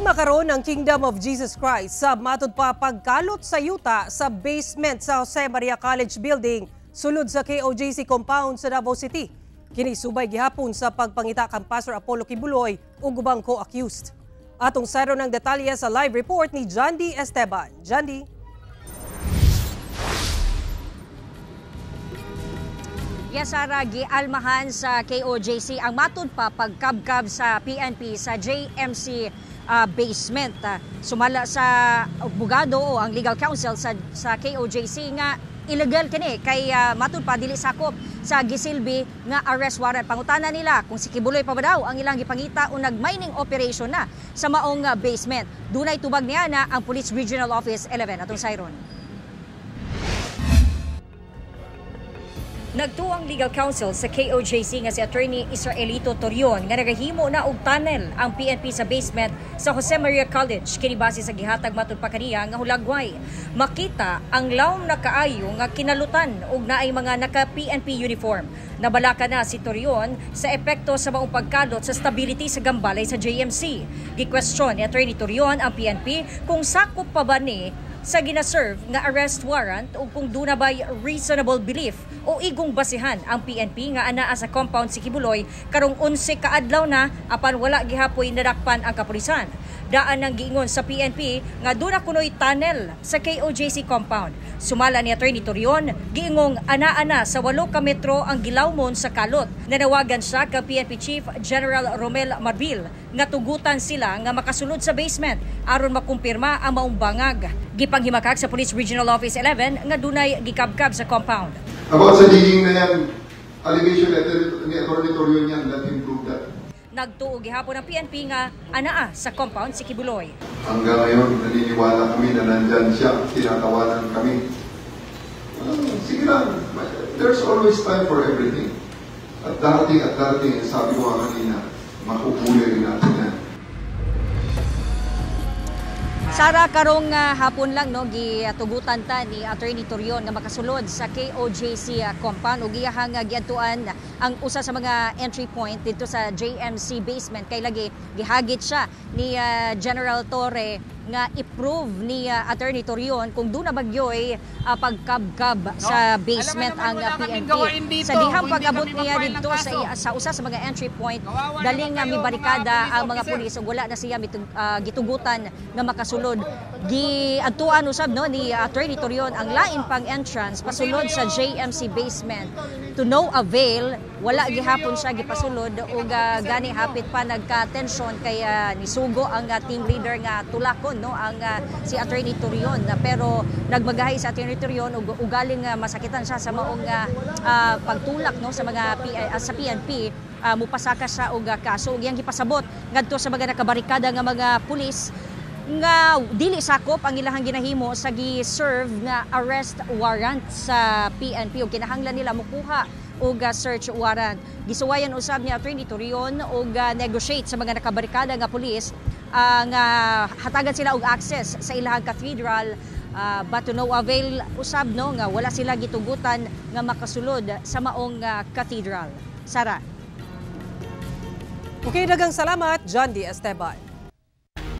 Mialma karon ang Kingdom of Jesus Christ sa matud pa pagkalot sa yuta sa basement sa Jose Maria College Building sulod sa KOJC Compound sa Davao City. Kini subay gihapon sa pagpangita kang Pastor Apollo Kibuloy ug ubang co-accused. Atong saro ng detalye sa live report ni Jandy Esteban. Jandy. Yes, Sara, gialmahan sa KOJC ang matud pa pagkabkab sa PNP sa JMC basement. Sumala sa abogado o ang legal counsel sa KOJC nga illegal kini kay matud pa dili sakop sa gisilbi nga arrest warrant. Pangutana nila kung si Kibuloy pa ba daw ang ilang gipangita o nag-mining operation na sa maong basement. Dunay tubag niya na ang Police Regional Office 11 atong sayron. Nagtuang legal counsel sa KOJC nga si Attorney Israelito Torion nga nagahimo na og tunnel ang PNP sa basement sa Jose Maria College kini base sa gihatag matud pa kaniya nga hulagway. Makita ang lawom na kaayo nga kinalutan og naay mga naka-PNP uniform. Nabalaka na si Torion sa epekto sa maong pagkalot sa stability sa gambalay sa JMC. Gi-question ni Attorney Torion ang PNP kung sakop pa ba ni sa gina-serve nga arrest warrant o kung doon na ba'y reasonable belief o igong basihan ang PNP nga anaa sa compound si Kibuloy karong 11 kaadlaw na apan wala gihapoy nadakpan ang kapulisan. Daan ng giingon sa PNP nga doon na kunoy tunnel sa KOJC compound. Sumala ni Attorney Torion, giingong anaa na sa 8 ka metro ang gilawmon sa kalot. Nanawagan siya ka PNP Chief General Romel Marbil nga tugutan sila nga makasulod sa basement aron makumpirma ang maong bangag. Gipanghimakak sa Police Regional Office 11 nga dunay gikabkab sa compound. About sa digging na yan, allegation letter ni Attorney Torion yan that improve that. Nagtuo gihapon ang PNP nga anaa sa compound si Kibuloy. Hanggang ngayon, naniniwala kami na nandyan siya, tinatawanan kami. Sige lang, there's always time for everything. At darating, sabi ko nga kanina, makukulit natin yan. Sara, karong hapon lang no gitugutan ta ni Attorney Torion nga makasulod sa KOJC compound ug iyahang giadtuan ang usa sa mga entry point dito sa JMC basement kay lagi gihagit siya ni General Torre nga i-prove ni Attorney Torion kung doon na bagyoy pagkabkab sa basement ang PNP. Sa dihang pag-abot niya dito sa usa sa mga entry point, daling mibarikada ang mga pulis ug wala na siya gitugutan nga makasulod. Giadtuan usab no ni Attorney Torion ang lain pang entrance pasulod sa JMC basement. To no avail, wala gihapon siya gipasulod ug gani hapit pa nagka-tension kay nisugo ang team leader nga tulakon no ang si Attorney Torion pero nagmagahay sa Attorney Torion ug ugaling masakitan siya sa maong pagtulak no sa mga sa PNP mupasaka siya og kaso ug iyang gipasabot ngadto sa mga nakabarikada nga mga pulis nga dili sakop ang ilahang ginahimo sa gi-serve nga arrest warrant sa PNP ug kinahanglan nila mokuha og search warrant. Gisuwayan usab ni Attorney Torion og negotiate sa mga nakabarikada nga pulis nga hatagan sila og access sa ilahang cathedral but to no avail usab no nga wala sila gitugutan nga makasulod sa maong cathedral. Sara. Okay, daghang salamat, Jandy Esteban.